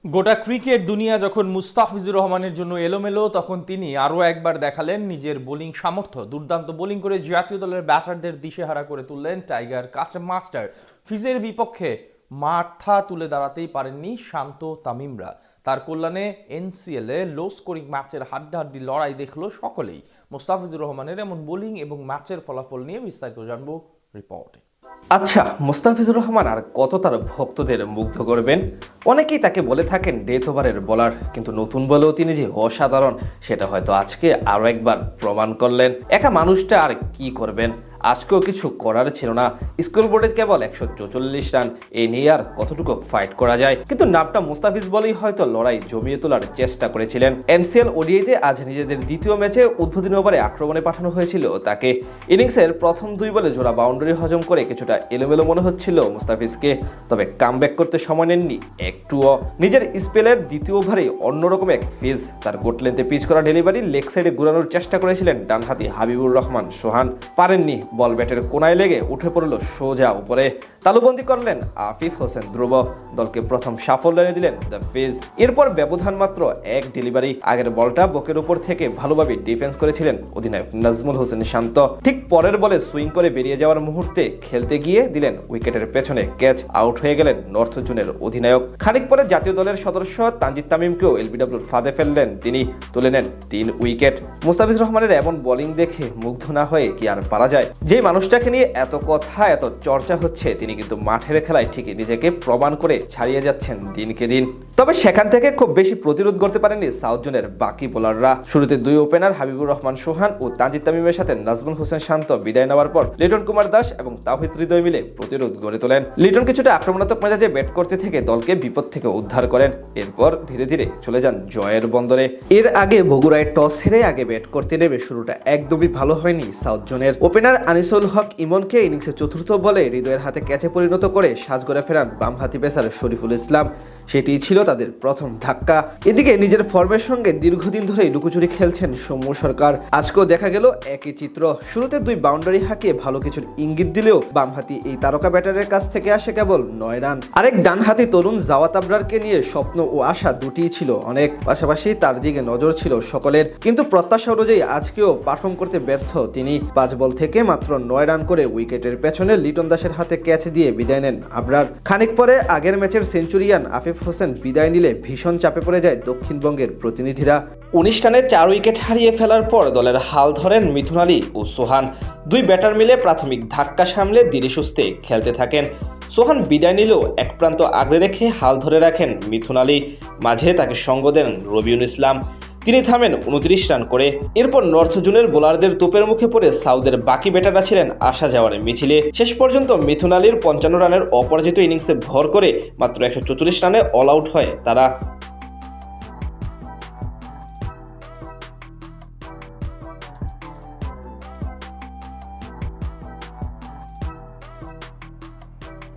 গোটা ক্রিকেট দুনিয়া যখন মুস্তাফিজুর রহমানের জন্য এলোমেলো, তখন তিনি আরও একবার দেখালেন নিজের বোলিং সামর্থ্য। দুর্দান্ত বোলিং করে জাতীয় দলের ব্যাটারদের দিশেহারা করে তুললেন টাইগার কাট মাস্টার। ফিজের বিপক্ষে মাথা তুলে দাঁড়াতেই পারেননি শান্ত তামিমরা। তার কল্যাণে এনসিএলে লো স্কোরিং ম্যাচের হাড্ডাহাড্ডি লড়াই দেখল সকলেই। মুস্তাফিজুর রহমানের এমন বোলিং এবং ম্যাচের ফলাফল নিয়ে বিস্তারিত জানবো রিপোর্টে। আচ্ছা, মুস্তাফিজুর রহমান আর কত তার ভক্তদের মুগ্ধ করবেন? অনেকেই তাকে বলে থাকেন ডেথ ওভারের বোলার, কিন্তু নতুন বলেও তিনি যে অসাধারণ সেটা হয়তো আজকে আরও একবার প্রমাণ করলেন। একা মানুষটা আর কি করবেন, আজকেও কিছু করার ছিল না। স্কোর বোর্ডে কেবল 144 রান, এ নিয়ে আর কতটুকু ফাইট করা যায়? কিন্তু নামটা মুস্তাফিজ বলেই হয়তো লড়াই জমিয়ে তোলার চেষ্টা করেছিলেন। এনসিএল ওডিআইতে আজ নিজেদের দ্বিতীয় ম্যাচে উদ্বোধনী ওভারে আক্রমণে পাঠানো হয়েছিল তাকে। ইনিংসের প্রথম 2 বলে জোড়া বাউন্ডারি হজম করে কিছুটা এলোমেলো মনে হচ্ছিল মুস্তাফিজকে, তবে কামব্যাক করতে সময় নেননি একটুও। নিজের স্পেলের দ্বিতীয় ওভারে অন্যরকম এক ফিজ, তার গোট লেন্থে পিচ করা ডেলিভারি লেগ সাইডে ঘুরানোর চেষ্টা করেছিলেন ডানহাতি হাবিবুর রহমান সোহান, পারেননি। বল ব্যাটের কোনায় লেগে উঠে পড়ল সোজা উপরে, তালুবন্দি করলেন আফিফ হোসেন ধ্রুব, দলকে প্রথম সাফল্য এনে দিলেন দ্য ফিজ। এরপর ব্যবধান মাত্র এক ডেলিভারি, আগের বলটা বুকের উপর থেকে ভালোভাবে ডিফেন্স করেছিলেন অধিনায়ক নাজমুল হোসেন শান্ত। ঠিক পরের বলে সুইং করে বেরিয়ে যাওয়ার মুহূর্তে খেলতে গিয়ে দিলেন উইকেটের পেছনে ক্যাচ, আউট হয়ে গেলেন নর্থ জোনের অধিনায়ক। খানিক পরে জাতীয় দলের সদস্য তানজিদ তামিমকেও এলবিডব্লিউর ফাঁদে ফেললেন তিনি, তুলে নেন 3 উইকেট। মুস্তাফিজ রহমানের এমন বোলিং দেখে মুগ্ধ না হয়ে কি আর পারা যায়? যে মানুষটাকে নিয়ে এত কথা এত চর্চা হচ্ছে, তিনি কিন্তু মাঠের খেলায় ঠিকই নিজেকে প্রমাণ করে ছাড়িয়ে যাচ্ছেন দিনকে দিন। তবে সেখান থেকে খুব বেশি প্রতিরোধ করতে পারেননি সাউথ জোনের বাকি বোলাররা। শুরুতে 2 ওপেনার হাবিবুর রহমান সোহান ও তানজিদ তামিমের সাথে নাজমুল হোসেন শান্ত বিদায় নেওয়ার পর লিটন কুমার দাস এবং তাওহিদ হৃদয় মিলে প্রতিরোধ গড়ে তোলেন। লিটন কিছুটা আক্রমণাত্মক মেজাজে ব্যাট করতে থেকে দলকে বিপদ থেকে উদ্ধার করেন, এরপর ধীরে ধীরে চলে যান জয়ের বন্দরে। এর আগে বগুড়ায় টস হেরে আগে ব্যাট করতে নেমে শুরুটা একদমই ভালো হয়নি সাউথ জোনের। ওপেনার আনিসুল হক ইমনকে ইনিংসের চতুর্থ বলে হৃদয়ের হাতে ক্যাচে পরিণত করে সাজগড়ে ফেরান বামহাতি পেসার শরীফুল ইসলাম। সেটি ছিল তাদের প্রথম ধাক্কা। এদিকে নিজের ফর্মের সঙ্গে দীর্ঘদিন ধরেই লুকোচুরি খেলছেন সৌম্য সরকার। আজকেও দেখা গেল একই চিত্র। শুরুতে 2 বাউন্ডারি হাঁকিয়ে ভালো কিছুর ইঙ্গিত দিলেও বামহাতি এই তারকা ব্যাটারের কাছ থেকে আসে কেবল 9 রান। আরেক ডানহাতি তরুণ জাওয়াত আবরারকে নিয়ে স্বপ্ন ও আশা দুটিই ছিল অনেক, পাশাপাশি তার দিকে নজর ছিল সকলের। কিন্তু প্রত্যাশা অনুযায়ী আজকেও পারফর্ম করতে ব্যর্থ তিনি। 5 বল থেকে মাত্র 9 রান করে উইকেটের পেছনে লিটন দাসের হাতে ক্যাচ দিয়ে বিদায় নেন আবরার। খানিক পরে আগের ম্যাচের সেঞ্চুরিয়ান আফিফ হোসেন বিদায় নিলে ভীষণ চাপে পড়ে যায় দক্ষিণবঙ্গের প্রতিনিধিরা। 19 রানে 4 উইকেট হারিয়ে ফেলার পর দলের হাল ধরেন মিথুন আলী ও সোহান। 2 ব্যাটার মিলে প্রাথমিক ধাক্কা সামলে ধীরে সুস্থে খেলতে থাকেন। সোহান বিদায় নিলেও এক প্রান্ত আগলে রেখে হাল ধরে রাখেন মিথুন আলী, মাঝে তাকে সঙ্গ দেন রবিউল ইসলাম। তিনি থামেন 29 রান করে। এরপর নর্থ জোনের বোলারদের তোপের মুখে পড়ে সাউথের বাকি ব্যাটাররা ছিলেন আসা যাওয়ার মিছিলে। শেষ পর্যন্ত মিথুন আলীর 55 রানের অপরাজিত ইনিংসে ভর করে মাত্র 144 রানে অল আউট হয় তারা।